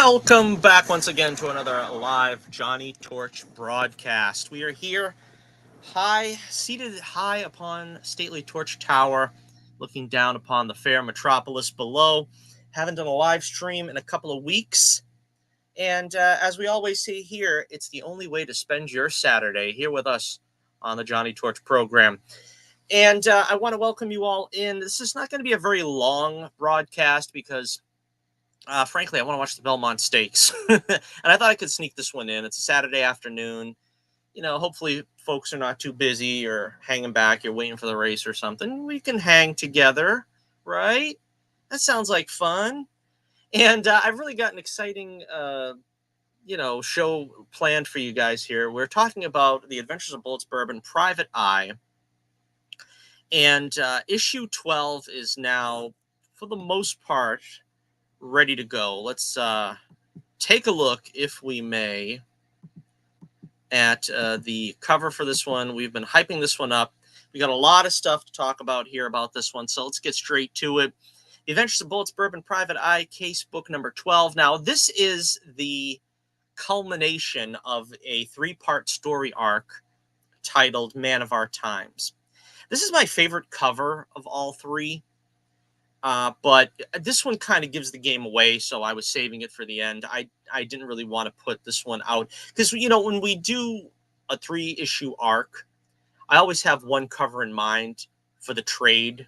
Welcome back once again to another live Johnny Torch broadcast. We are here seated high upon stately Torch Tower, looking down upon the fair metropolis below. Haven't done a live stream in a couple of weeks. And as we always say here, it's the only way to spend your Saturday here with us on the Johnny Torch program. And I want to welcome you all in. This is not going to be a very long broadcast because frankly, I want to watch the Belmont Stakes. And I thought I could sneak this one in. It's a Saturday afternoon. You know, hopefully folks are not too busy or hanging back. You're waiting for the race or something. We can hang together, right? That sounds like fun. And I've really got an exciting, show planned for you guys here. We're talking about the Adventures of Bullets Bourbon Private Eye. And issue 12 is now, for the most part, ready to go. Let's take a look, if we may, at the cover for this one. We've been hyping this one up. We got a lot of stuff to talk about here about this one, so let's get straight to it. The Adventures of Bullets Bourbon Private Eye, case book number 12. Now, this is the culmination of a three-part story arc titled Man of Our Times. This is my favorite cover of all three. But this one kind of gives the game away, so I was saving it for the end. I didn't really want to put this one out because, you know, when we do a 3-issue arc, I always have one cover in mind for the trade.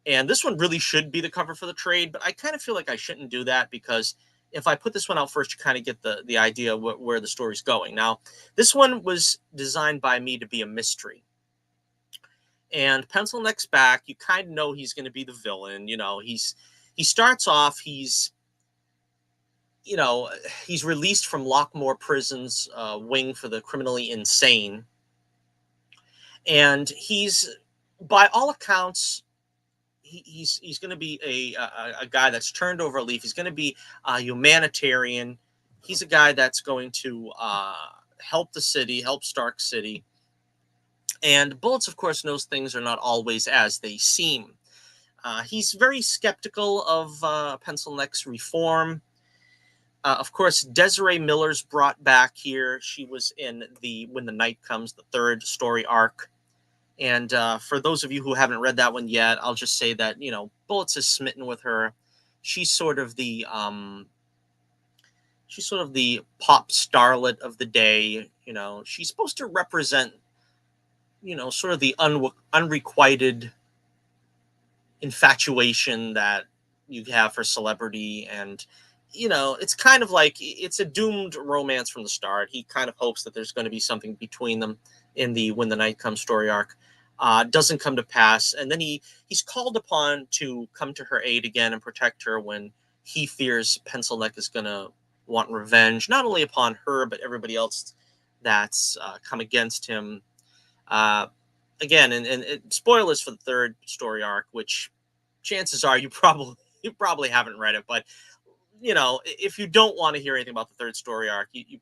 And this one really should be the cover for the trade, but I kind of feel like I shouldn't do that because if I put this one out first, you kind of get the idea where the story's going. Now, this one was designed by me to be a mystery. And Pencil Neck's back. You kind of know he's going to be the villain. You know, he starts off, he's released from Lockmore Prison's wing for the criminally insane. And he's, by all accounts, he's going to be a guy that's turned over a leaf. He's going to be a humanitarian. He's a guy that's going to help the city, help Stark City. And Bullets, of course, knows things are not always as they seem. He's very skeptical of Pencil Neck's reform. Of course, Desiree Miller's brought back here. She was in the When the Night Comes, the 3rd story arc. And for those of you who haven't read that one yet, I'll just say that, you know, Bullets is smitten with her. She's sort of the pop starlet of the day. You know, she's supposed to represent, you know, sort of the unrequited infatuation that you have for celebrity. And, you know, it's kind of like it's a doomed romance from the start. He kind of hopes that there's going to be something between them in the When the Night Comes story arc. Doesn't come to pass. And then he's called upon to come to her aid again and protect her when he fears Pencil Neck is going to want revenge, not only upon her, but everybody else that's come against him. Again, and spoilers for the 3rd story arc, which chances are you probably haven't read it, but you know, if you don't want to hear anything about the 3rd story arc, you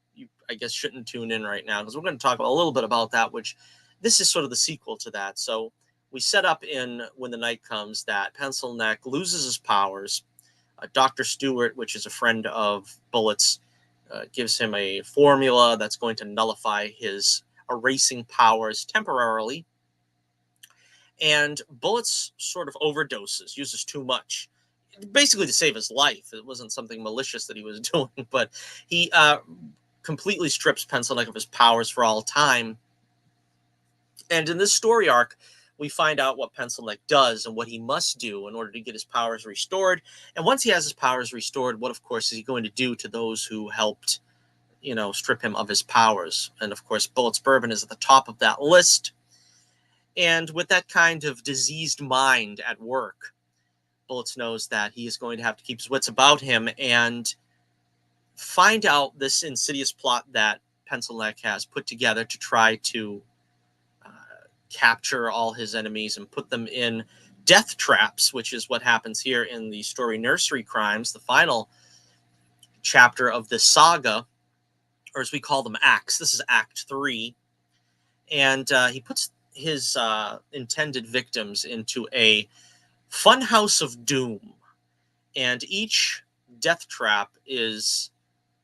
I guess shouldn't tune in right now because we're going to talk a little bit about that, which this is sort of the sequel to that. So we set up in When the Night Comes that Pencil Neck loses his powers. Dr. Stewart, which is a friend of Bullets, gives him a formula that's going to nullify his erasing powers temporarily. And Bullets sort of overdoses, uses too much, basically to save his life. It wasn't something malicious that he was doing, but he completely strips Pencil Neck of his powers for all time. And in this story arc, we find out what Pencil Neck does and what he must do in order to get his powers restored. And once he has his powers restored, what, of course, is he going to do to those who helped, you know, strip him of his powers? And, of course, Bullets Bourbon is at the top of that list. And with that kind of diseased mind at work, Bullets knows that he is going to have to keep his wits about him and find out this insidious plot that Pencil Neck has put together to try to capture all his enemies and put them in death traps, which is what happens here in the story Nursery Crhymes, the final chapter of this saga, or as we call them, acts. This is Act 3. And he puts his intended victims into a funhouse of doom. And each Death Trap is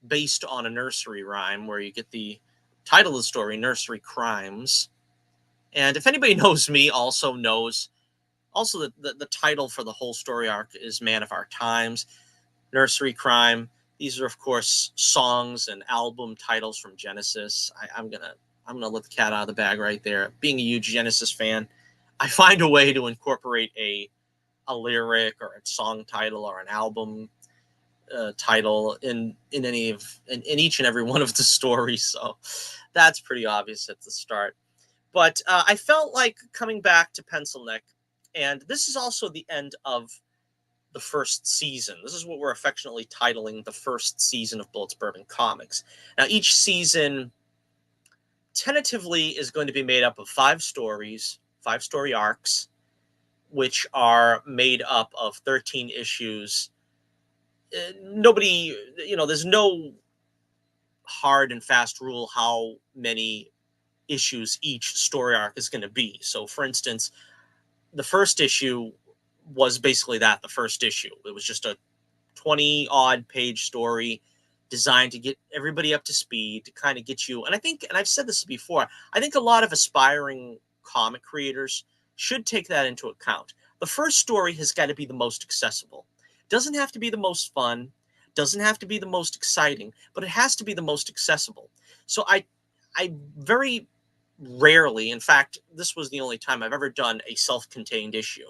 based on a nursery rhyme where you get the title of the story, Nursery Crhymes. And if anybody knows me, also knows also the title for the whole story arc is Man of Our Times, Nursery Crime. These are, of course, songs and album titles from Genesis. I'm gonna let the cat out of the bag right there. Being a huge Genesis fan, I find a way to incorporate a lyric or a song title or an album title in each and every one of the stories. So that's pretty obvious at the start. But I felt like coming back to Pencil Neck, and this is also the end of the first season. This is what we're affectionately titling the first season of Bullets Bourbon Comics. Now, each season tentatively is going to be made up of 5 stories, 5-story arcs, which are made up of 13 issues. Nobody, there's no hard and fast rule how many issues each story arc is going to be. So, for instance, the first issue was basically that, the first issue. It was just a 20-odd page story designed to get everybody up to speed, to kind of get you. And I think, and I've said this before, I think a lot of aspiring comic creators should take that into account. The first story has got to be the most accessible. Doesn't have to be the most fun, doesn't have to be the most exciting, but it has to be the most accessible. So I very rarely, in fact, this was the only time I've ever done a self-contained issue.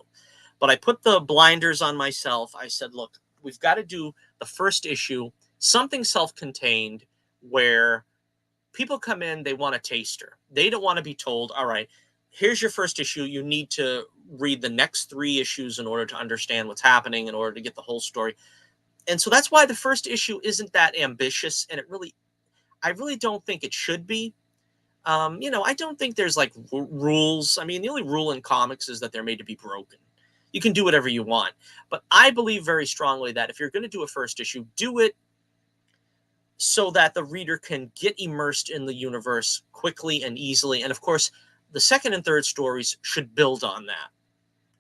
But I put the blinders on myself. I said, look, we've got to do the first issue, something self-contained where people come in, they want a taster. They don't want to be told, all right, here's your first issue. You need to read the next 3 issues in order to understand what's happening, in order to get the whole story. And so that's why the first issue isn't that ambitious. And I really don't think it should be. I don't think there's like rules. I mean, the only rule in comics is that they're made to be broken. You can do whatever you want. But I believe very strongly that if you're going to do a first issue, do it so that the reader can get immersed in the universe quickly and easily. And of course, the second and third stories should build on that.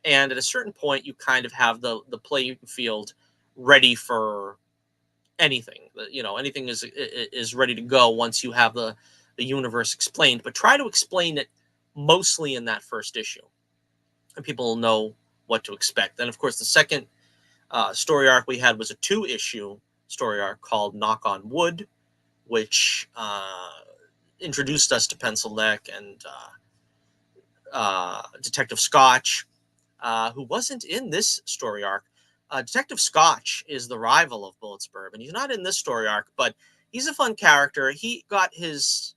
And at a certain point, you kind of have the playing field ready for anything. Anything is ready to go once you have the universe explained. But try to explain it mostly in that first issue, and people will know what to expect. Then, of course, the second story arc we had was a 2-issue story arc called Knock on Wood, which introduced us to Pencil Neck and Detective Scotch, who wasn't in this story arc. Detective Scotch is the rival of Bullets Bourbon. He's not in this story arc, but he's a fun character. He got his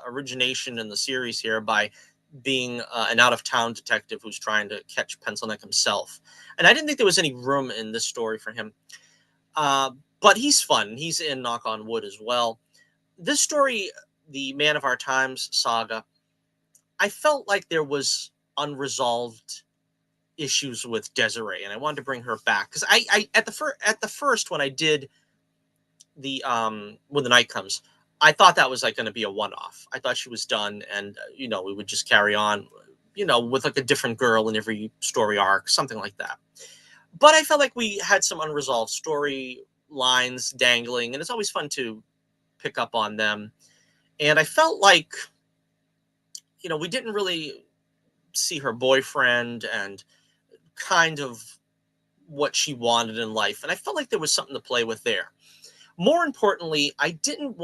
origination in the series here by being an out-of-town detective who's trying to catch Pencil Neck himself. And I didn't think there was any room in this story for him. But he's fun. He's in Knock on Wood as well. This story, the Man of Our Times saga, I felt like there was unresolved issues with Desiree, and I wanted to bring her back. Because I at the first, when I did the When the Night Comes, I thought that was like going to be a one-off. I thought she was done, and we would just carry on, with like a different girl in every story arc, something like that. But I felt like we had some unresolved story lines dangling, and it's always fun to pick up on them. And I felt like, we didn't really see her boyfriend and kind of what she wanted in life. And I felt like there was something to play with there. More importantly, I didn't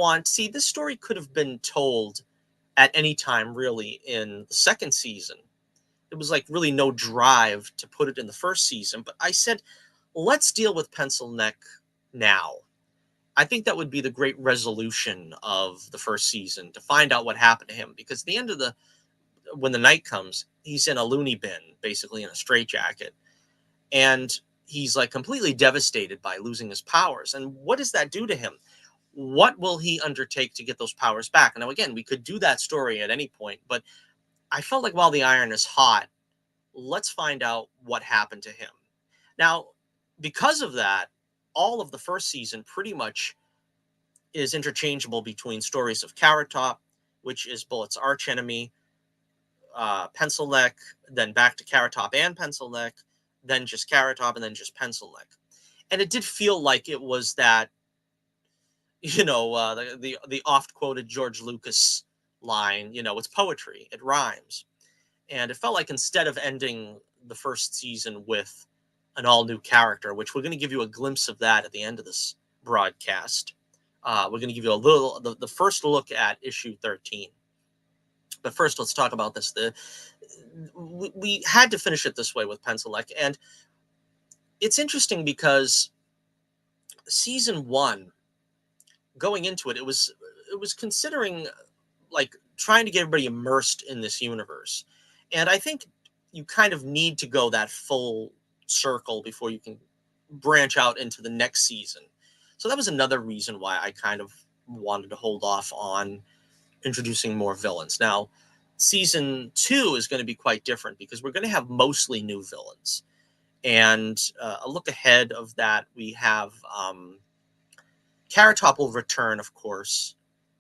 this story could have been told at any time, really, in the second season. There was like really no drive to put it in the first season. But I said, let's deal with Pencil Neck now. I think that would be the great resolution of the first season, to find out what happened to him. Because at the end of When the Night Comes, he's in a loony bin, basically in a straitjacket. And he's like completely devastated by losing his powers. And what does that do to him? What will he undertake to get those powers back? Now, again, we could do that story at any point, but I felt like while the iron is hot, let's find out what happened to him. Now, because of that, all of the first season pretty much is interchangeable between stories of Carrot Top, which is Bullet's archenemy, Pencil Neck, then back to Carrot Top and Pencil Neck, then just Carrot Top, and then just Pencil Neck. And it did feel like it was that, the oft quoted George Lucas line, it's poetry, it rhymes. And it felt like instead of ending the first season with an all new character, which we're going to give you a glimpse of that at the end of this broadcast, we're going to give you the first look at issue 13. But first, let's talk about this. We had to finish it this way with Pencilneck, and it's interesting because season 1, going into it, it was considering like trying to get everybody immersed in this universe, and I think you kind of need to go that full circle before you can branch out into the next season. So that was another reason why I kind of wanted to hold off on introducing more villains. Now, season 2 is going to be quite different because we're going to have mostly new villains. And a look ahead of that, we have Carrot Top will return, of course,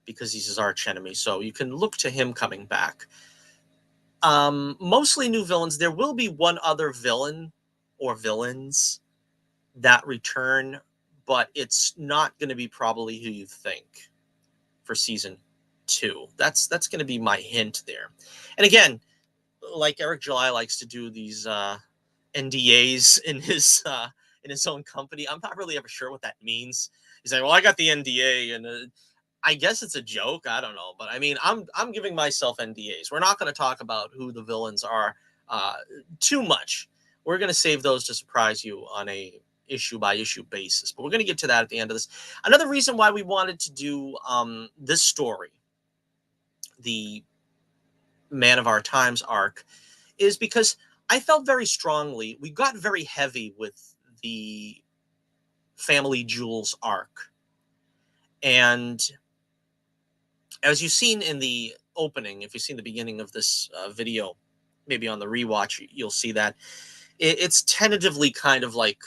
because he's his arch enemy. So you can look to him coming back. Mostly new villains. There will be one other villain or villains that return, but it's not going to be probably who you think for season 2. That's going to be my hint there. And again, like Eric July likes to do these NDAs in his own company. I'm not really ever sure what that means. He's like, well, I got the NDA, and I guess it's a joke. I don't know, but I mean, I'm giving myself NDAs. We're not going to talk about who the villains are too much. We're going to save those to surprise you on a issue by issue basis, but we're going to get to that at the end of this. Another reason why we wanted to do this story, the Man of Our Times arc, is because I felt very strongly we got very heavy with the Family Jewels arc. And as you've seen in the opening, if you've seen the beginning of this video, maybe on the rewatch, you'll see that it's tentatively kind of like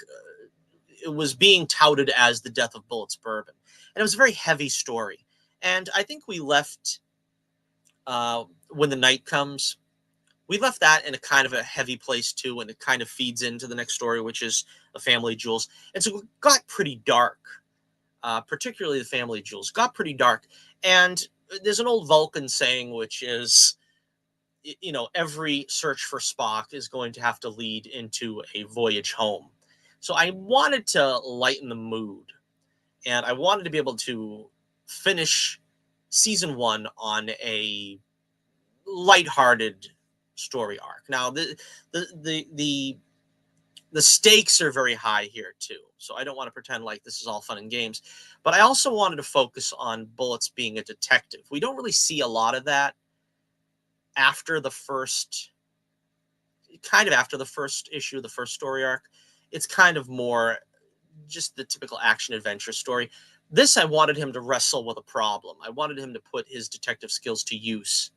it was being touted as the death of Bullets Bourbon. And it was a very heavy story. And I think we left When the Night Comes, we left that in a kind of a heavy place too, and it kind of feeds into the next story, which is the Family Jewels. And so it got pretty dark, particularly the Family Jewels got pretty dark. And there's an old Vulcan saying, which is, every search for Spock is going to have to lead into a voyage home. So I wanted to lighten the mood, and I wanted to be able to finish season 1 on a lighthearted story arc. Now, the stakes are very high here too, so I don't want to pretend like this is all fun and games. But I also wanted to focus on Bullets being a detective. We don't really see a lot of that after the first issue, the first story arc. It's kind of more just the typical action adventure story. This, I wanted him to wrestle with a problem. I wanted him to put his detective skills to use.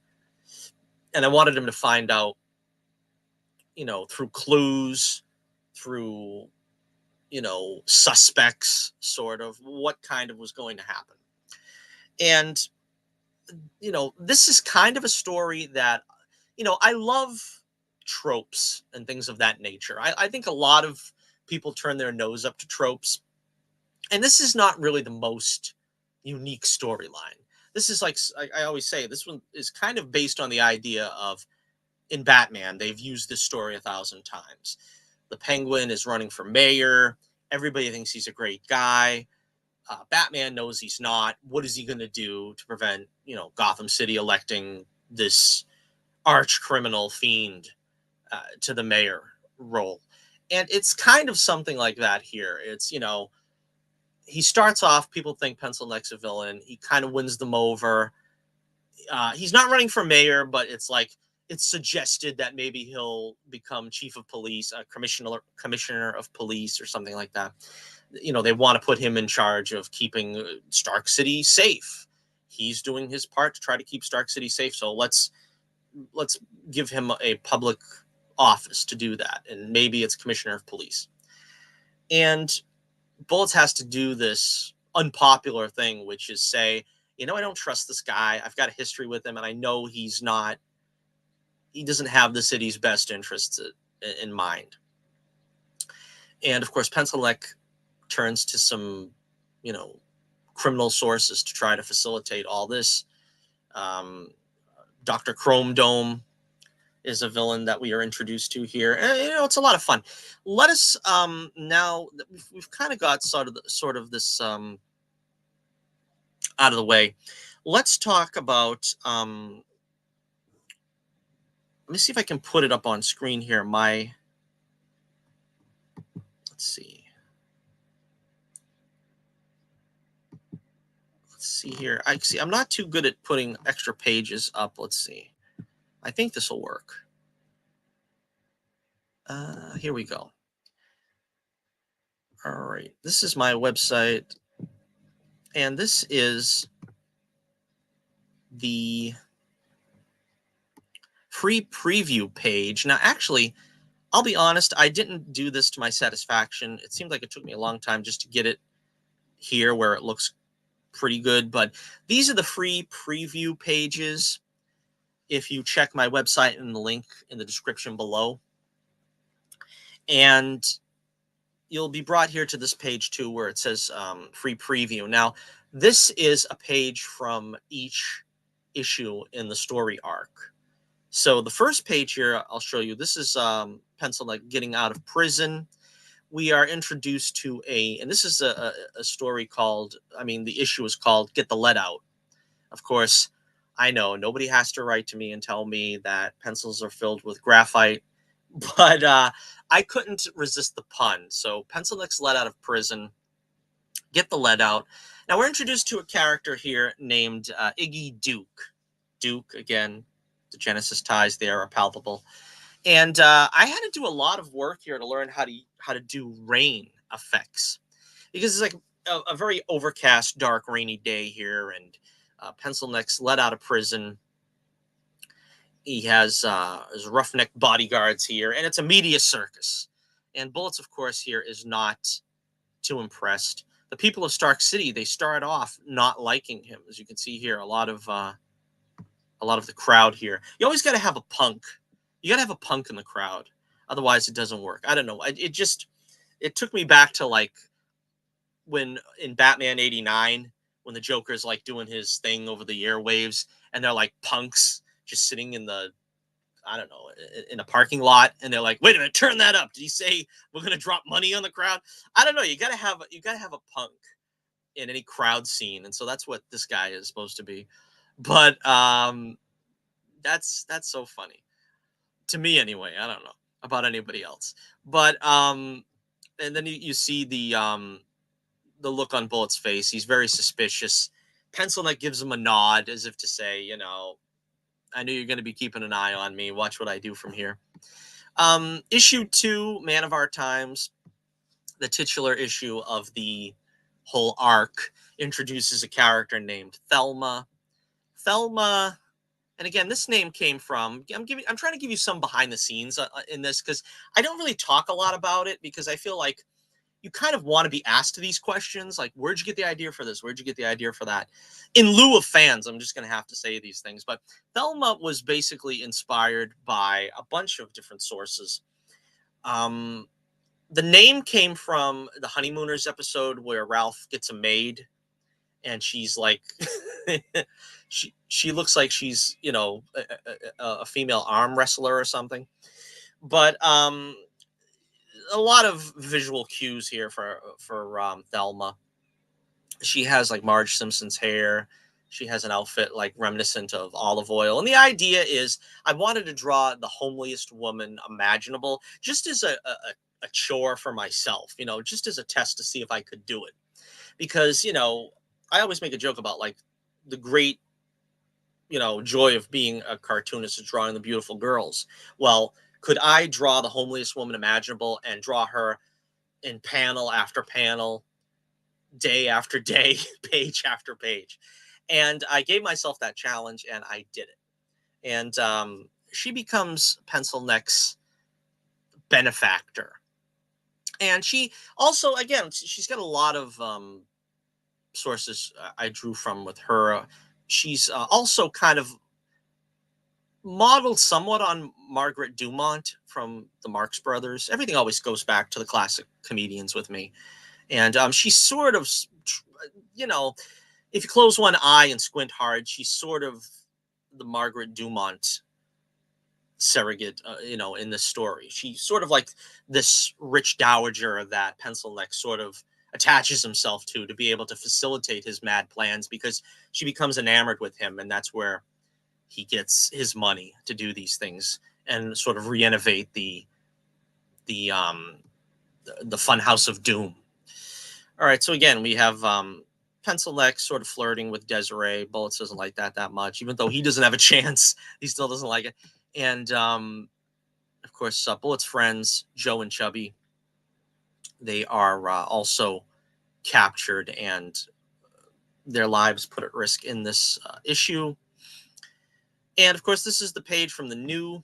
And I wanted him to find out, through clues, through, suspects, sort of, what kind of was going to happen. And, this is kind of a story that, I love tropes and things of that nature. I think a lot of people turn their nose up to tropes. And this is not really the most unique storyline. This is like, I always say, this one is kind of based on the idea of, in Batman, they've used this story 1,000 times. The Penguin is running for mayor. Everybody thinks he's a great guy. Batman knows he's not. What is he going to do to prevent, Gotham City electing this arch criminal fiend to the mayor role? And it's kind of something like that here. It's, he starts off, people think Pencilneck's a villain. He kind of wins them over. He's not running for mayor, but it's like, it's suggested that maybe he'll become chief of police, commissioner of police, or something like that. They want to put him in charge of keeping Stark City safe. He's doing his part to try to keep Stark City safe. So let's give him a public office to do that. And maybe it's commissioner of police. And Bullets has to do this unpopular thing, which is say, I don't trust this guy. I've got a history with him, and I know he doesn't have the city's best interests in mind. And of course, Pencilneck turns to some, criminal sources to try to facilitate all this. Dr. Chrome Dome is a villain that we are introduced to here. And, it's a lot of fun. Let us now that we've kind of got sort of this out of the way. Let's talk about. Let me see if I can put it up on screen here. Let's see. Let's see here. I'm not too good at putting extra pages up. Let's see. I think this will work. Here we go. All right. This is my website. And this is the free preview page. Now, actually, I'll be honest, I didn't do this to my satisfaction. It seemed like it took me a long time just to get it here where it looks pretty good. But these are the free preview pages. If you check my website and the link in the description below. And you'll be brought here to this page too, where it says free preview. Now, this is a page from each issue in the story arc. So the first page here, I'll show you. This is Pencil Neck getting out of prison. We are introduced to and this is a story called, the issue is called Get the Lead Out. Of course, I know nobody has to write to me and tell me that pencils are filled with graphite, but I couldn't resist the pun. So Pencil Neck's let out of prison, get the lead out. Now we're introduced to a character here named Iggy Duke. Duke, again, the Genesis ties there are palpable. And I had to do a lot of work here to learn how to do rain effects, because it's like a very overcast, dark, rainy day here, and Pencil Neck's let out of prison. He has his roughneck bodyguards here, and it's a media circus. And Bullets, of course, here is not too impressed. The people of Stark City, they start off not liking him, as you can see here. A lot of the crowd here. You always got to have a punk. You got to have a punk in the crowd, otherwise it doesn't work. I don't know. It took me back to like when in Batman '89, when the Joker's like doing his thing over the airwaves, and they're like punks just sitting in the, I don't know, in a parking lot, and they're like, wait a minute, turn that up. Did he say we're gonna drop money on the crowd? I don't know. You gotta have a punk in any crowd scene, and so that's what this guy is supposed to be. But that's so funny to me anyway. I don't know about anybody else, but and then you see the look on Bullet's face. He's very suspicious. Pencil Neck gives him a nod as if to say, I knew you're going to be keeping an eye on me. Watch what I do from here. Issue 2, Man of Our Times, the titular issue of the whole arc, introduces a character named Thelma. Thelma, and again, this name came from, I'm trying to give you some behind the scenes in this, because I don't really talk a lot about it, because I feel like you kind of want to be asked these questions, like, where'd you get the idea for this? Where'd you get the idea for that? In lieu of fans, I'm just going to have to say these things. But Thelma was basically inspired by a bunch of different sources. The name came from the Honeymooners episode where Ralph gets a maid, and she's like, she looks like she's, a female arm wrestler or something. But a lot of visual cues here for Thelma. She has like Marge Simpson's hair. She has an outfit like reminiscent of Olive Oil. And the idea is I wanted to draw the homeliest woman imaginable, just as a chore for myself, just as a test to see if I could do it. Because, I always make a joke about like the great, joy of being a cartoonist is drawing the beautiful girls. Well, could I draw the homeliest woman imaginable and draw her in panel after panel, day after day, page after page? And I gave myself that challenge, and I did it. And she becomes Pencil Neck's benefactor. And she also, again, she's got a lot of sources I drew from with her. She's also kind of modeled somewhat on Margaret Dumont from the Marx Brothers. Everything always goes back to the classic comedians with me. And she's sort of, you know, if you close one eye and squint hard, she's sort of the Margaret Dumont surrogate, you know, in this story. She's sort of like this rich dowager that Pencil Neck sort of attaches himself to be able to facilitate his mad plans, because she becomes enamored with him, and that's where he gets his money to do these things and sort of re-innovate the Fun House of Doom. All right, so again, we have Pencil Neck sort of flirting with Desiree. Bullets doesn't like that much, even though he doesn't have a chance. He still doesn't like it. And of course, Bullet's friends, Joe and Chubby, they are also captured, and their lives put at risk in this issue. And of course, this is the page from the new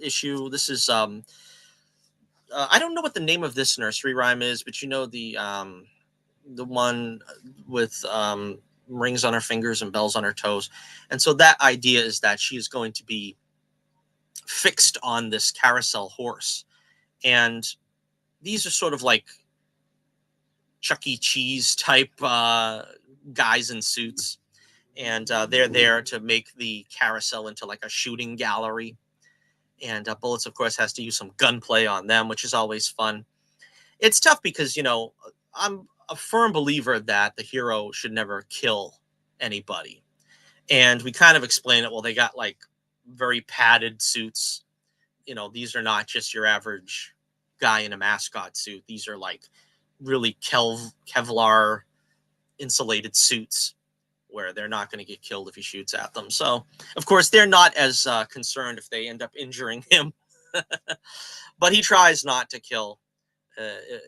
issue. This is I don't know what the name of this nursery rhyme is, but you know, the one with rings on her fingers and bells on her toes. And so that idea is that she is going to be fixed on this carousel horse. And these are sort of like Chuck E. Cheese type guys in suits. And they're there to make the carousel into like a shooting gallery. And Bullets, of course, has to use some gunplay on them, which is always fun. It's tough because, you know, I'm a firm believer that the hero should never kill anybody. And we kind of explain it. Well, they got like very padded suits. You know, these are not just your average guy in a mascot suit. These are like really Kevlar insulated suits where they're not going to get killed if he shoots at them. So, of course, they're not as concerned if they end up injuring him. But he tries not to kill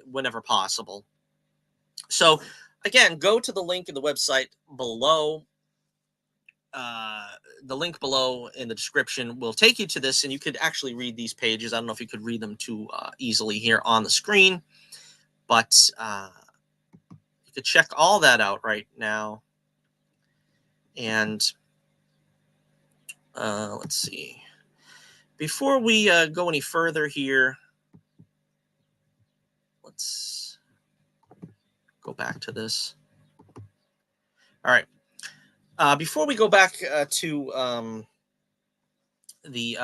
whenever possible. So, again, go to the link in the website below. The link below in the description will take you to this, and you could actually read these pages. I don't know if you could read them too easily here on the screen, but you could check all that out right now. And let's see. Before we go any further here, let's go back to this. All right. Before we go back to the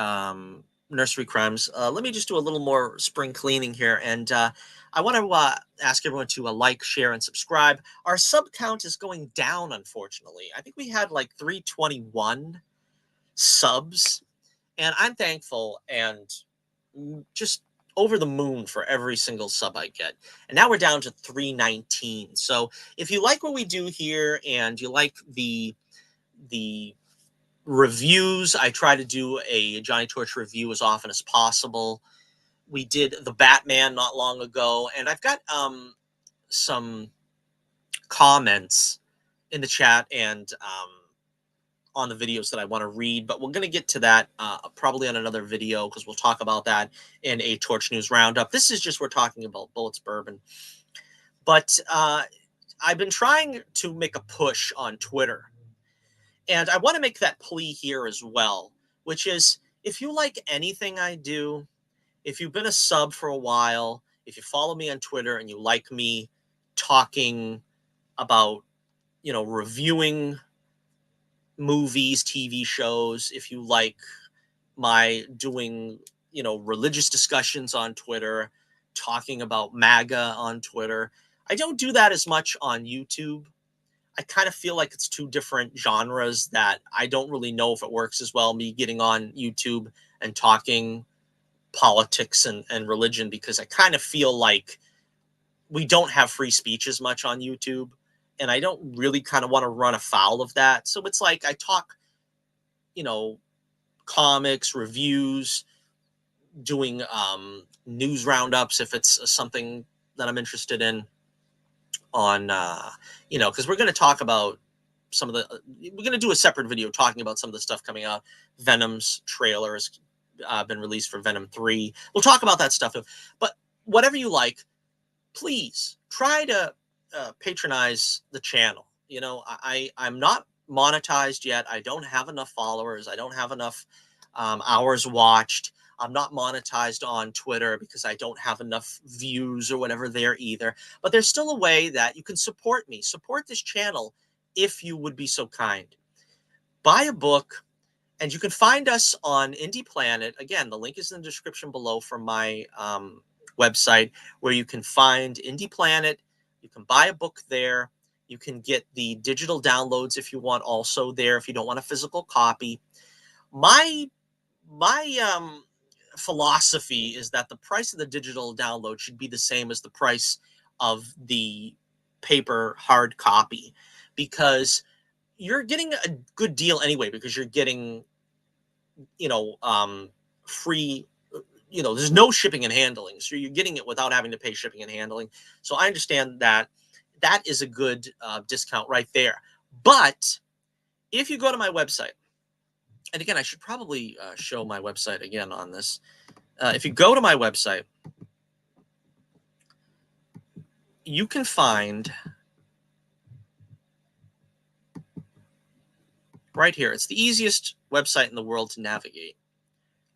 Nursery Crhymes, let me just do a little more spring cleaning here. And I want to ask everyone to like, share, and subscribe. Our sub count is going down, unfortunately. I think we had like 321 subs, and I'm thankful and just over the moon for every single sub I get. And now we're down to 319. So if you like what we do here and you like the reviews, I try to do a Johnny Torch review as often as possible. We did the Batman not long ago, and I've got some comments in the chat and on the videos that I want to read, but we're going to get to that probably on another video, because we'll talk about that in a Torch News Roundup. This is just, we're talking about Bullets Bourbon. But I've been trying to make a push on Twitter, and I want to make that plea here as well, which is, if you like anything I do, if you've been a sub for a while, if you follow me on Twitter and you like me talking about, you know, reviewing movies, TV shows, if you like my doing, you know, religious discussions on Twitter, talking about MAGA on Twitter, I don't do that as much on YouTube. I kind of feel like it's two different genres that I don't really know if it works as well, me getting on YouTube and talking politics and religion, because I kind of feel like we don't have free speech as much on YouTube, and I don't really kind of want to run afoul of that. So it's like I talk, you know, comics, reviews, doing news roundups if it's something that I'm interested in on, you know, because we're going to talk about some of the, we're going to do a separate video talking about some of the stuff coming out. Venom's trailer has been released for Venom 3. We'll talk about that stuff. But whatever you like, please try to patronize the channel. You know, I'm not monetized yet. I don't have enough followers. I don't have enough hours watched. I'm not monetized on Twitter because I don't have enough views or whatever there either. But there's still a way that you can support me, support this channel if you would be so kind. Buy a book, and you can find us on Indie Planet. Again, the link is in the description below for my website, where you can find Indie Planet. You can buy a book there. You can get the digital downloads if you want, also there, if you don't want a physical copy. My philosophy is that the price of the digital download should be the same as the price of the paper hard copy, because you're getting a good deal anyway, because you're getting, free, there's no shipping and handling. So you're getting it without having to pay shipping and handling. So I understand that that is a good discount right there. But if you go to my website, and again, I should probably show my website again on this. If you go to my website, you can find right here. It's the easiest website in the world to navigate.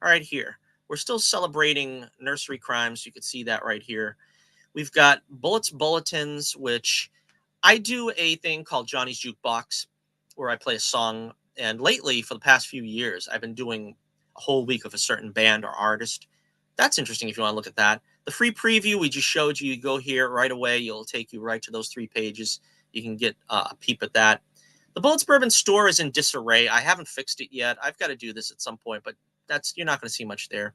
All right, here. We're still celebrating Nursery Crhymes. You can see that right here. We've got Bullets Bulletins, which I do a thing called Johnny's Jukebox, where I play a song. And lately, for the past few years, I've been doing a whole week of a certain band or artist. That's interesting if you want to look at that. The free preview we just showed you, you go here right away. It'll take you right to those 3 pages. You can get a peep at that. The Bullets Bourbon store is in disarray. I haven't fixed it yet. I've got to do this at some point, but you're not going to see much there.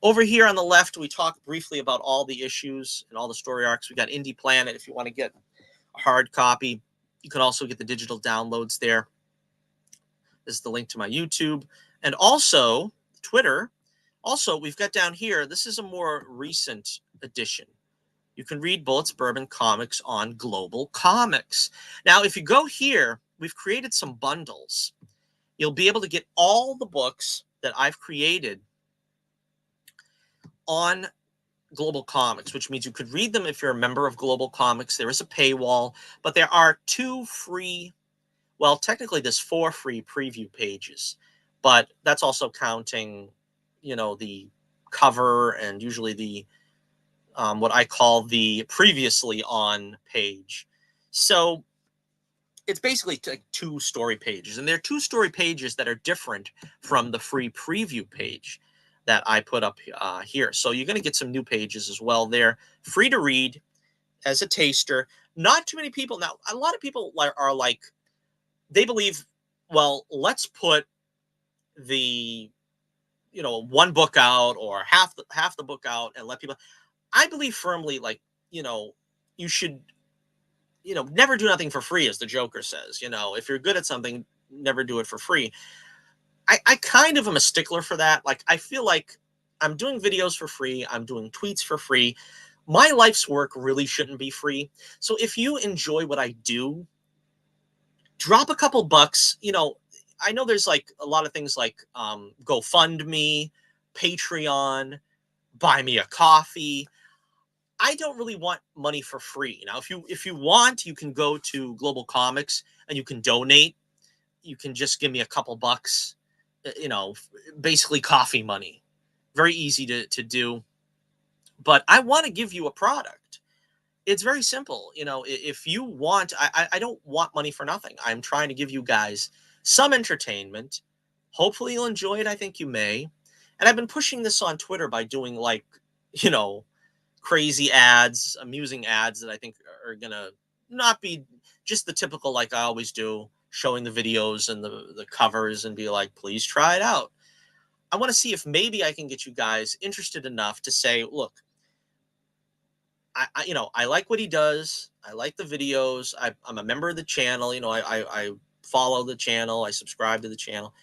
Over here on the left, we talk briefly about all the issues and all the story arcs. We got Indie Planet if you want to get a hard copy. You can also get the digital downloads there. This is the link to my YouTube and also Twitter. Also, we've got down here, this is a more recent edition. You can read Bullets Bourbon Comics on Global Comics. Now, if you go here, we've created some bundles. You'll be able to get all the books that I've created on Global Comics, which means you could read them if you're a member of Global Comics. There is a paywall, but there are 2 free, well, technically there's 4 free preview pages, but that's also counting, the cover and usually the, what I call the previously on page. So it's basically 2 story pages, and there are 2 story pages that are different from the free preview page that I put up here. So you're going to get some new pages as well. They're free to read as a taster. Not too many people. Now, a lot of people are like, they believe, well, let's put the, 1 book out or half the book out and let people. I believe firmly, like, you should, never do nothing for free, as the Joker says. If you're good at something, never do it for free. I kind of am a stickler for that. Like, I feel like I'm doing videos for free. I'm doing tweets for free. My life's work really shouldn't be free. So if you enjoy what I do, drop a couple bucks. I know there's like a lot of things like GoFundMe, Patreon, buy me a coffee. I don't really want money for free. Now, if you want, you can go to Global Comics and you can donate. You can just give me a couple bucks, basically coffee money. Very easy to do. But I want to give you a product. It's very simple. If you want, I don't want money for nothing. I'm trying to give you guys some entertainment. Hopefully you'll enjoy it. I think you may. And I've been pushing this on Twitter by doing like, crazy ads, amusing ads that I think are going to not be just the typical, like I always do, showing the videos and the covers and be like, please try it out. I want to see if maybe I can get you guys interested enough to say, look, I like what he does. I like the videos. I'm a member of the channel. I follow the channel. I subscribe to the channel.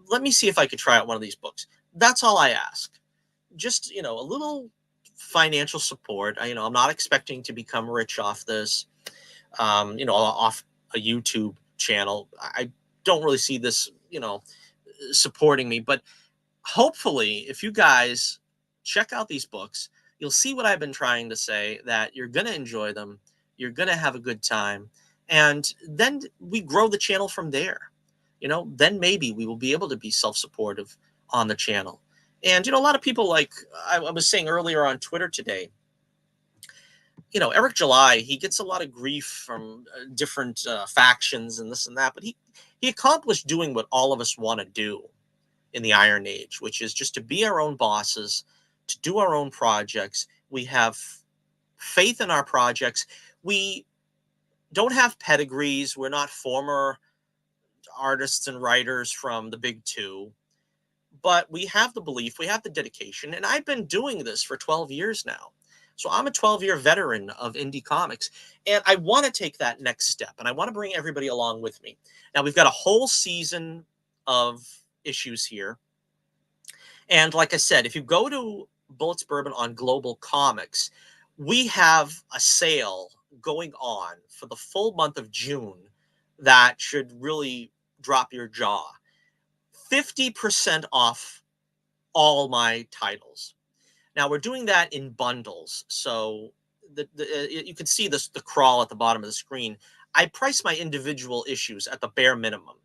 Let me see if I could try out one of these books. That's all I ask. Just, a little financial support. I'm not expecting to become rich off this, off a YouTube channel. I don't really see this, supporting me, but hopefully if you guys check out these books, you'll see what I've been trying to say, that you're going to enjoy them. You're going to have a good time. And then we grow the channel from there. Then maybe we will be able to be self-supportive on the channel. And, a lot of people, like I was saying earlier on Twitter today, Eric July, he gets a lot of grief from different factions and this and that, but he accomplished doing what all of us want to do in the Iron Age, which is just to be our own bosses, to do our own projects. We have faith in our projects. We don't have pedigrees. We're not former artists and writers from the big two, but we have the belief, we have the dedication, and I've been doing this for 12 years now. So I'm a 12-year veteran of indie comics, and I want to take that next step, and I want to bring everybody along with me. Now, we've got a whole season of issues here, and like I said, if you go to Bullets Bourbon on Global Comics, we have a sale going on for the full month of June that should really drop your jaw. 50% off all my titles. Now, we're doing that in bundles. So you can see the crawl at the bottom of the screen. I price my individual issues at the bare minimum.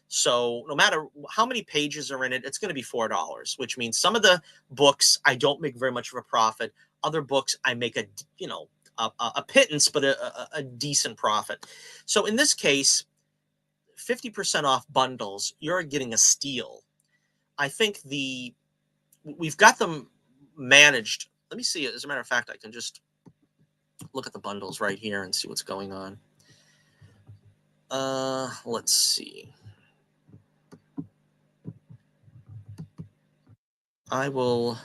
So no matter how many pages are in it, it's going to be $4, which means some of the books I don't make very much of a profit. Other books I make a pittance, but a decent profit. So in this case, 50% off bundles, you're getting a steal. I think we've got them managed. Let me see. As a matter of fact, I can just look at the bundles right here and see what's going on. Let's see. I will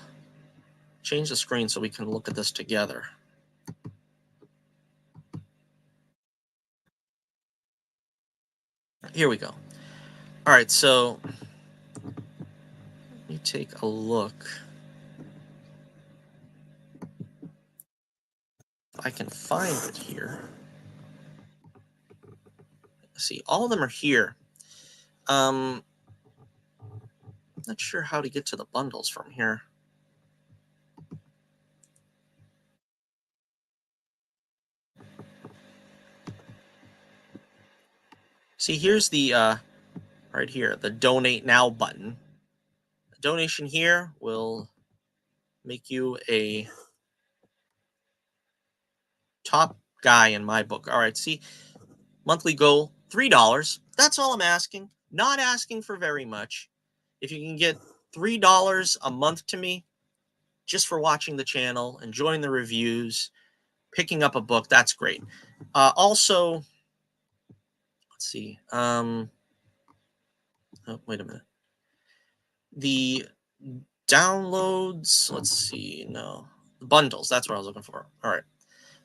change the screen so we can look at this together. Here we go. All right, so let me take a look. If I can find it here. See, all of them are here. Not sure how to get to the bundles from here. See, here's the right here, the donate now button. The donation here will make you a top guy in my book. All right, see, monthly goal, $3. That's all I'm asking. Not asking for very much. If you can get $3 a month to me, just for watching the channel, enjoying the reviews, picking up a book, that's great. Also, let's see. Oh, wait a minute. The downloads, let's see. No, the bundles. That's what I was looking for. All right.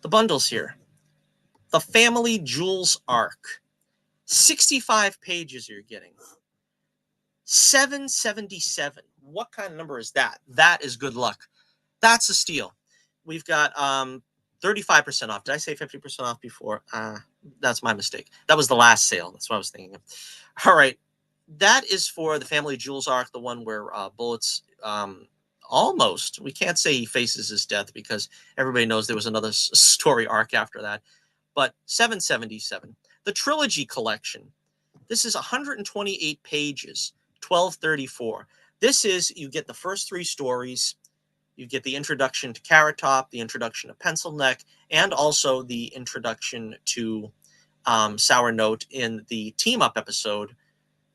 The bundles here. The Family Jewels arc. 65 pages you're getting. $7.77. What kind of number is that? That is good luck. That's a steal. We've got 35% off. Did I say 50% off before? That's my mistake. That was the last sale. That's what I was thinking of. All right. That is for the Family Jewels arc, the one where Bullets almost, we can't say he faces his death because everybody knows there was another story arc after that. But $7.77. The trilogy collection. This is 128 pages, $12.34. This is, you get the first 3 stories. You get the introduction to Carrot Top, the introduction to Pencil Neck, and also the introduction to Sour Note in the Team Up episode.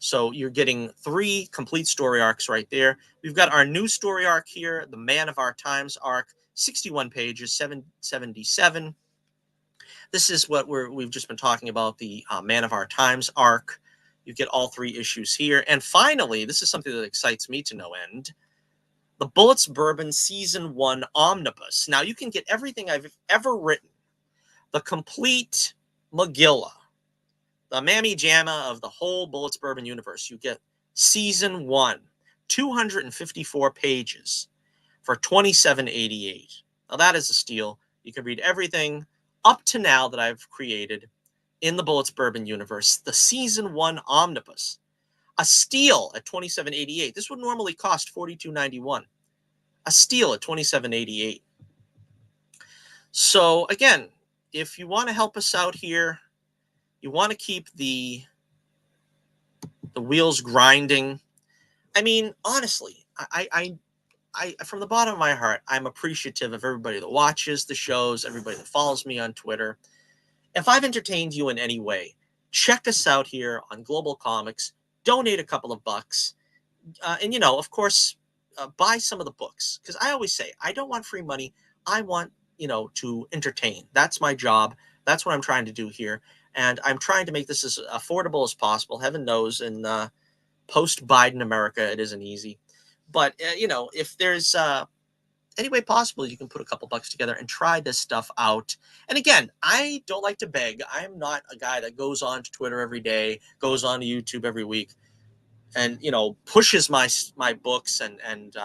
So you're getting 3 complete story arcs right there. We've got our new story arc here, the Man of Our Times arc, 61 pages, $7.77. This is what we've just been talking about, the Man of Our Times arc. You get all 3 issues here. And finally, this is something that excites me to no end, the Bullets Bourbon Season 1 Omnibus. Now, you can get everything I've ever written, the complete Megillah, the Mammy Jamma of the whole Bullets Bourbon universe. You get Season 1, 254 pages for $27.88. Now, that is a steal. You can read everything up to now that I've created in the Bullets Bourbon universe, the Season 1 Omnibus. A steal at $27.88. This would normally cost $42.91. A steal at $27.88. So again, if you want to help us out here, you want to keep the wheels grinding, I mean, honestly, from the bottom of my heart, I'm appreciative of everybody that watches the shows, everybody that follows me on Twitter. If I've entertained you in any way, check us out here on Global Comics. Donate a couple of bucks, and of course, buy some of the books, because I always say I don't want free money. I want to entertain. That's my job. That's what I'm trying to do here, and I'm trying to make this as affordable as possible. Heaven knows, in post Biden America, it isn't easy. But if there's any way possible, you can put a couple bucks together and try this stuff out. And again, I don't like to beg. I'm not a guy that goes on to Twitter every day, goes on to YouTube every week, and pushes my books and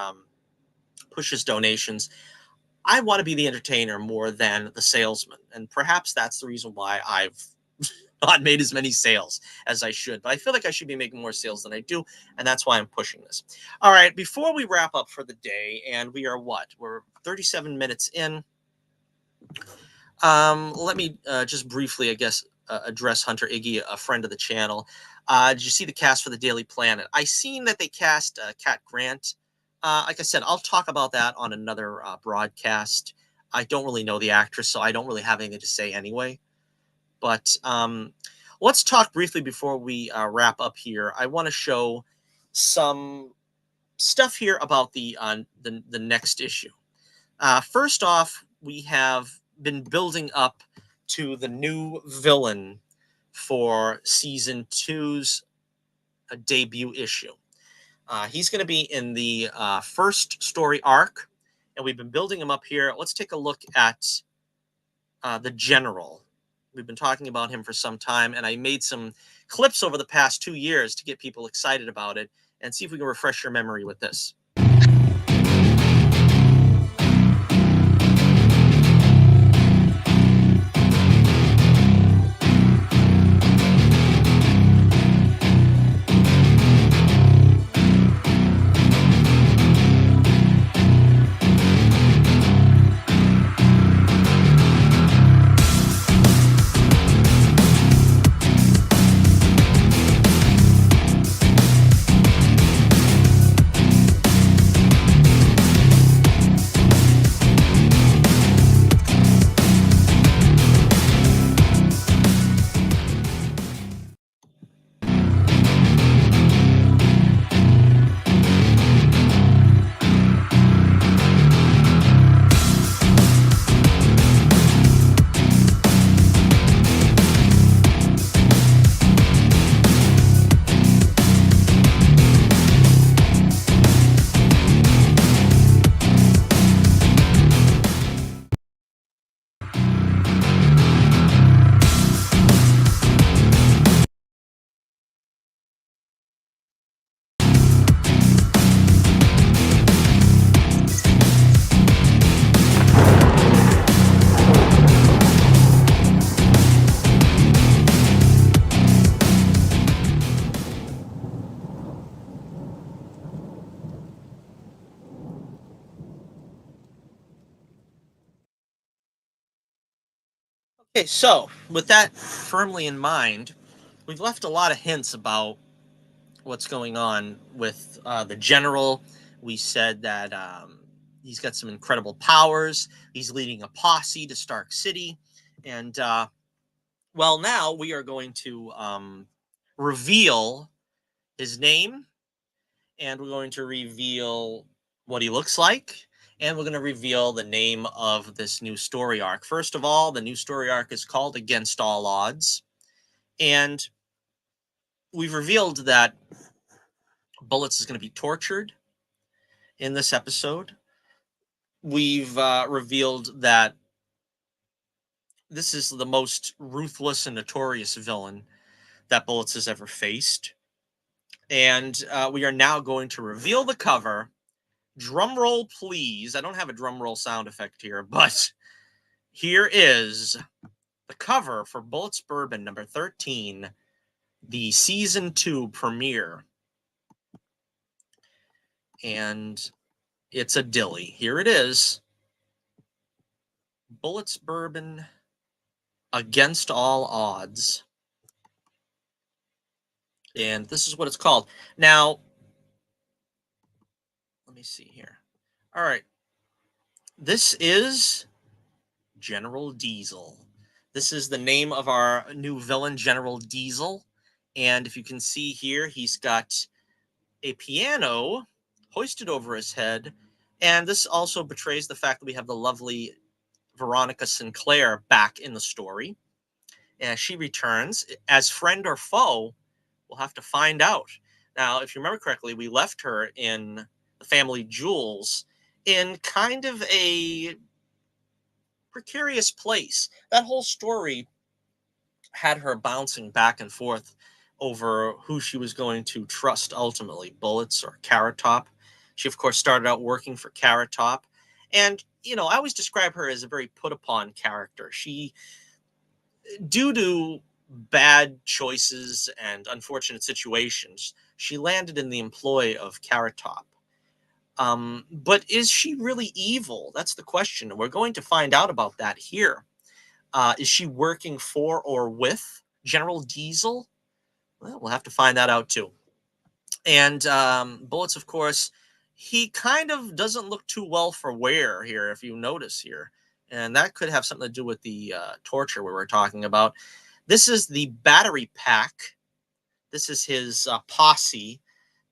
pushes donations. I want to be the entertainer more than the salesman, and perhaps that's the reason why I've not made as many sales as I should. But I feel like I should be making more sales than I do, and that's why I'm pushing this. All right, before we wrap up for the day, and we are we're 37 minutes in. Let me just briefly, I guess, address Hunter Iggy, a friend of the channel. Did you see the cast for the Daily Planet? I seen that they cast Cat Grant. Like I said, I'll talk about that on another broadcast. I don't really know the actress, so I don't really have anything to say anyway. But let's talk briefly before we wrap up here. I want to show some stuff here about the next issue. First off, we have been building up to the new villain for season two's debut issue. He's going to be in the first story arc, and we've been building him up here. Let's take a look at the General. We've been talking about him for some time, and I made some clips over the past 2 years to get people excited about it, and see if we can refresh your memory with this. Okay, so with that firmly in mind, we've left a lot of hints about what's going on with the General. We said that he's got some incredible powers. He's leading a posse to Stark City. And, well, now we are going to reveal his name, and we're going to reveal what he looks like, and we're going to reveal the name of this new story arc. First of all, the new story arc is called Against All Odds. And we've revealed that Bullets is going to be tortured in this episode. We've revealed that this is the most ruthless and notorious villain that Bullets has ever faced. And we are now going to reveal the cover. Drum roll, please. I don't have a drum roll sound effect here, but here is the cover for Bullets Bourbon number 13, the season 2 premiere. And it's a dilly. Here it is. Bullets Bourbon Against All Odds. And this is what it's called. Now, see here. All right. This is General Diesel. This is the name of our new villain, General Diesel. And if you can see here, he's got a piano hoisted over his head. And this also betrays the fact that we have the lovely Veronica Sinclair back in the story. And she returns as friend or foe. We'll have to find out. Now, if you remember correctly, we left her in the family jewels in kind of a precarious place. That whole story had her bouncing back and forth over who she was going to trust ultimately, Bullets or Carrot Top. She, of course, started out working for Carrot Top. And, you know, I always describe her as a very put upon character. She, due to bad choices and unfortunate situations, she landed in the employ of Carrot Top. But is she really evil? That's the question. We're going to find out about that here. Is she working for or with General Diesel? Well, we'll have to find that out too. And Bullets, of course, he kind of doesn't look too well for wear here, if you notice here. And that could have something to do with the torture we were talking about. This is the battery pack. This is his posse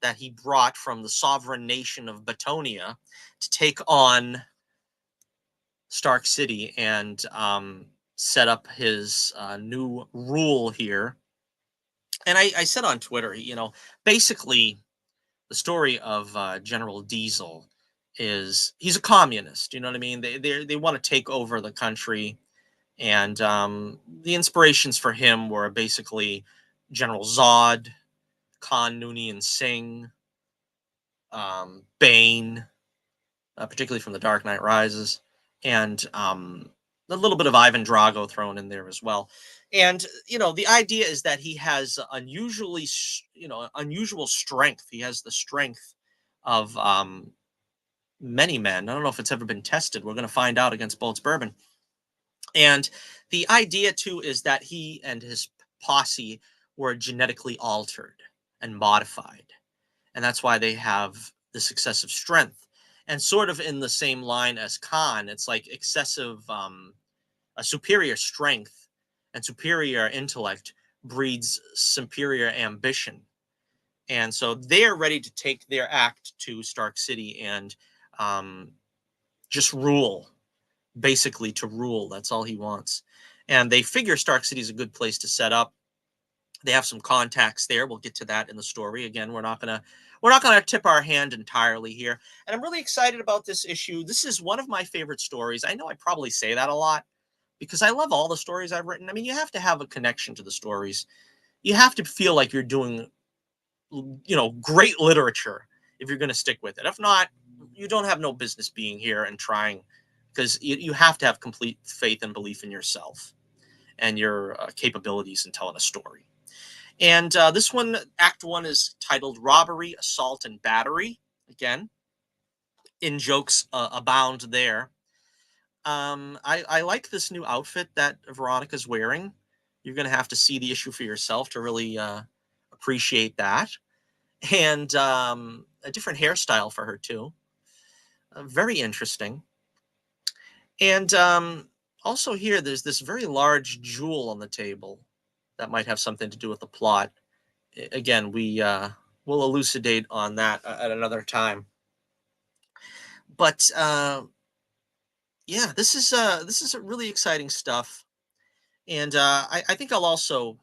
that he brought from the sovereign nation of Batonia to take on Stark City and set up his new rule here. And I said on Twitter, you know, basically the story of General Diesel is he's a communist. You know what I mean? They want to take over the country, and the inspirations for him were basically General Zod, Khan Noonien Singh, Bane, particularly from The Dark Knight Rises, and a little bit of Ivan Drago thrown in there as well. And you know, the idea is that he has unusually, unusual strength. He has the strength of many men. I don't know if it's ever been tested. We're going to find out against Bullets Bourbon. And the idea too is that he and his posse were genetically altered and modified, and that's why they have this excessive strength. And sort of in the same line as Khan, it's like excessive, a superior strength and superior intellect breeds superior ambition. And so they're ready to take their act to Stark City and just rule, basically to rule. That's all he wants. And they figure Stark City is a good place to set up. They have some contacts there. We'll get to that in the story. Again, we're not gonna tip our hand entirely here. And I'm really excited about this issue. This is one of my favorite stories. I know I probably say that a lot because I love all the stories I've written. I mean, you have to have a connection to the stories. You have to feel like you're doing, you know, great literature if you're going to stick with it. If not, you don't have no business being here and trying, because you have to have complete faith and belief in yourself and your capabilities in telling a story. And this one, Act 1, is titled Robbery, Assault, and Battery. Again, in jokes abound there. I like this new outfit that Veronica's wearing. You're going to have to see the issue for yourself to really appreciate that. And a different hairstyle for her, too. Very interesting. And also here, there's this very large jewel on the table that might have something to do with the plot. Again, we'll elucidate on that at another time. But yeah, this is a really exciting stuff, and I think I'll also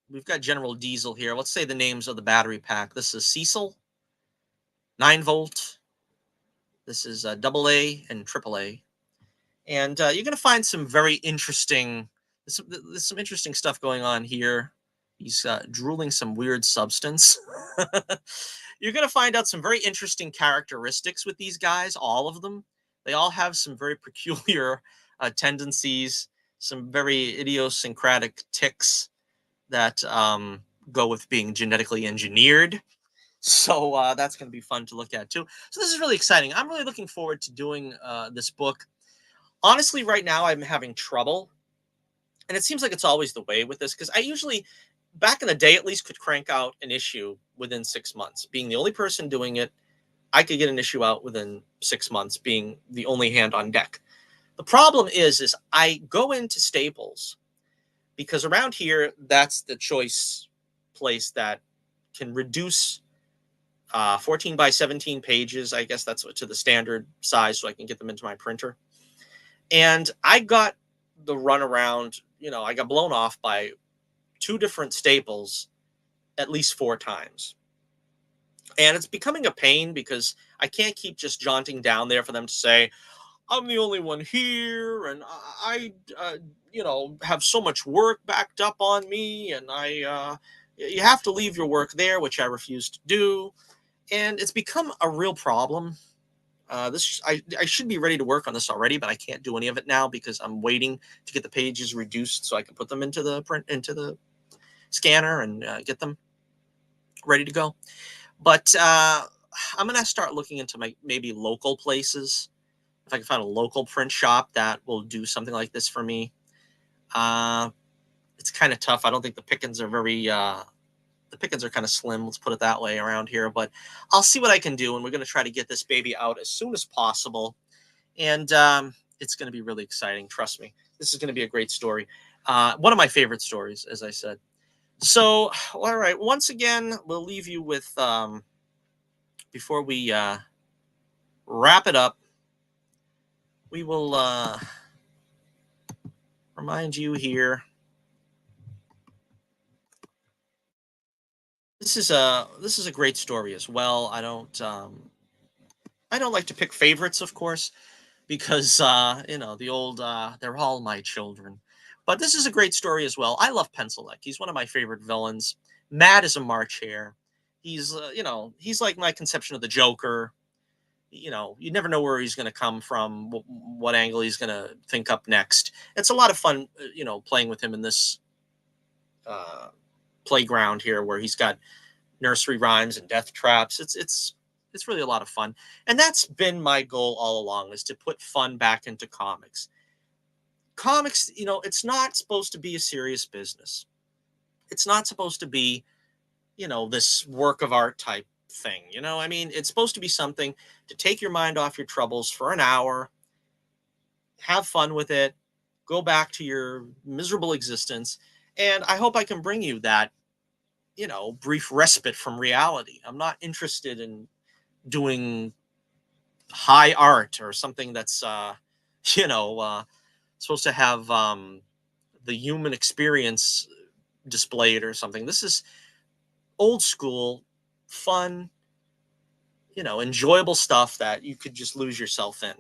we've got General Diesel here. Let's say the names of the battery pack. This is Cecil, 9-volt. This is AA and AAA, and you're going to find some very interesting. There's some interesting stuff going on here. He's drooling some weird substance. You're going to find out some very interesting characteristics with these guys, all of them. They all have some very peculiar tendencies, some very idiosyncratic tics that go with being genetically engineered. So that's going to be fun to look at, too. So this is really exciting. I'm really looking forward to doing this book. Honestly, right now, I'm having trouble. And it seems like it's always the way with this, because I usually, back in the day at least, could crank out an issue within 6 months. Being the only person doing it, I could get an issue out within 6 months, being the only hand on deck. The problem is I go into Staples because around here, that's the choice place that can reduce 14 by 17 pages. I guess that's to the standard size so I can get them into my printer. And I got the runaround, I got blown off by 2 different Staples at least 4 times. And it's becoming a pain because I can't keep just jaunting down there for them to say, I'm the only one here, and I have so much work backed up on me, and you have to leave your work there, which I refuse to do. And it's become a real problem. I should be ready to work on this already, but I can't do any of it now because I'm waiting to get the pages reduced so I can put them into the scanner and get them ready to go. But I'm gonna start looking into maybe local places. If I can find a local print shop that will do something like this for me. It's kind of tough. I don't think the pickings are the pickings are kind of slim, let's put it that way, around here, but I'll see what I can do, and we're going to try to get this baby out as soon as possible. And it's going to be really exciting. Trust me. This is going to be a great story. One of my favorite stories, as I said. So, all right. Once again, we'll leave you with, before we wrap it up, we will remind you here. This is a great story as well. I don't like to pick favorites, of course, because the old they're all my children. But this is a great story as well. I love Pencil-Neck. He's one of my favorite villains. Mad as a March hare. He's he's like my conception of the Joker. You never know where he's going to come from, what angle he's going to think up next. It's a lot of fun, playing with him in this playground here, where he's got nursery rhymes and death traps. It's really a lot of fun, and that's been my goal all along, is to put fun back into comics. Comics, it's not supposed to be a serious business. It's not supposed to be, this work of art type thing. I mean, it's supposed to be something to take your mind off your troubles for an hour, have fun with it, go back to your miserable existence, and I hope I can bring you that, brief respite from reality. I'm not interested in doing high art or something that's supposed to have the human experience displayed or something. This is old school, fun, enjoyable stuff that you could just lose yourself in.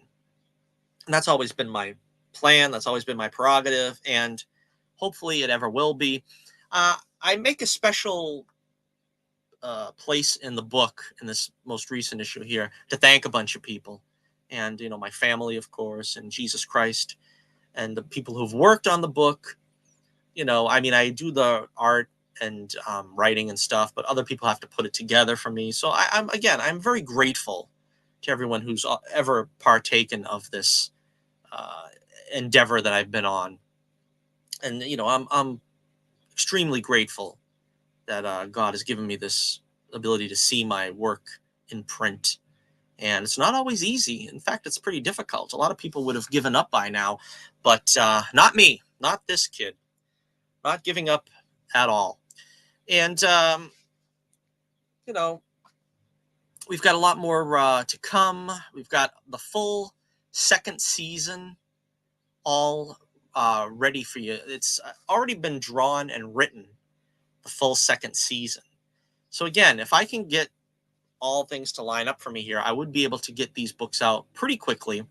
And that's always been my plan. That's always been my prerogative, and hopefully it ever will be. I make a special place in the book, in this most recent issue here, to thank a bunch of people, and my family, of course, and Jesus Christ, and the people who've worked on the book. I mean, I do the art and writing and stuff, but other people have to put it together for me. So I'm very grateful to everyone who's ever partaken of this endeavor that I've been on, and I'm extremely grateful that God has given me this ability to see my work in print. And it's not always easy. In fact, it's pretty difficult. A lot of people would have given up by now, but not me, not this kid, not giving up at all. And, we've got a lot more to come. We've got the full second season all ready for you. It's already been drawn and written, the full second season. So again, if I can get all things to line up for me here, I would be able to get these books out pretty quickly.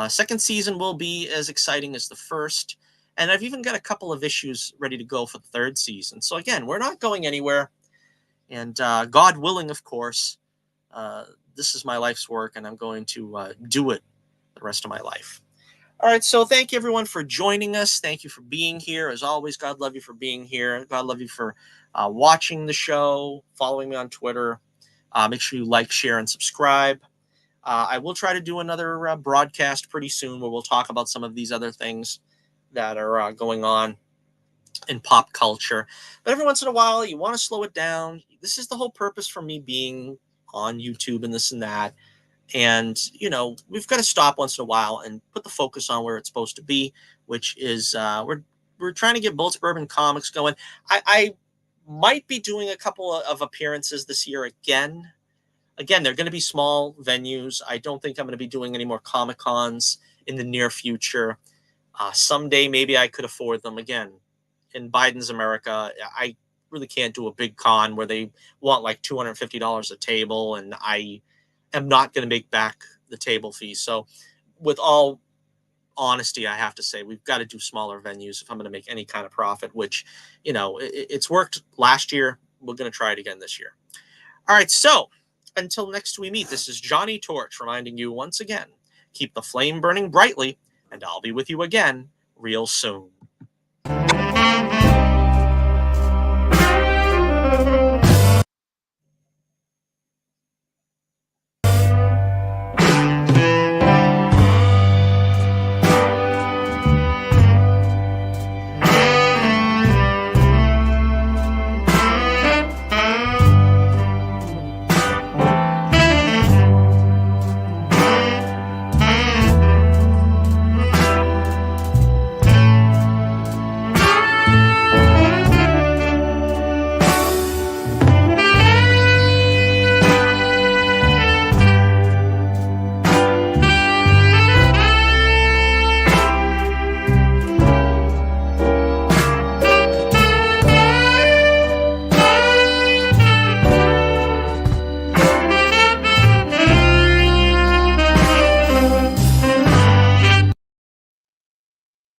Second season will be as exciting as the first, and I've even got a couple of issues ready to go for the third season. So again, we're not going anywhere, and God willing, of course, this is my life's work, and I'm going to do it the rest of my life. All right, so thank you, everyone, for joining us. Thank you for being here. As always, God love you for being here. God love you for watching the show, following me on Twitter. Make sure you like, share, and subscribe. I will try to do another broadcast pretty soon where we'll talk about some of these other things that are going on in pop culture. But every once in a while, you want to slow it down. This is the whole purpose for me being on YouTube and this and that. And, you know, we've got to stop once in a while and put the focus on where it's supposed to be, which is we're trying to get Bullets Bourbon Comics going. I might be doing a couple of appearances this year again. Again, they're going to be small venues. I don't think I'm going to be doing any more Comic Cons in the near future. Someday, maybe I could afford them again. In Biden's America, I really can't do a big con where they want like $250 a table, and I am not going to make back the table fee. So, with all honesty, I have to say we've got to do smaller venues if I'm going to make any kind of profit, which, you know, it's worked last year. We're going to try it again this year. All right, so until next we meet, this is Johnny Torch reminding you once again, keep the flame burning brightly, and I'll be with you again real soon.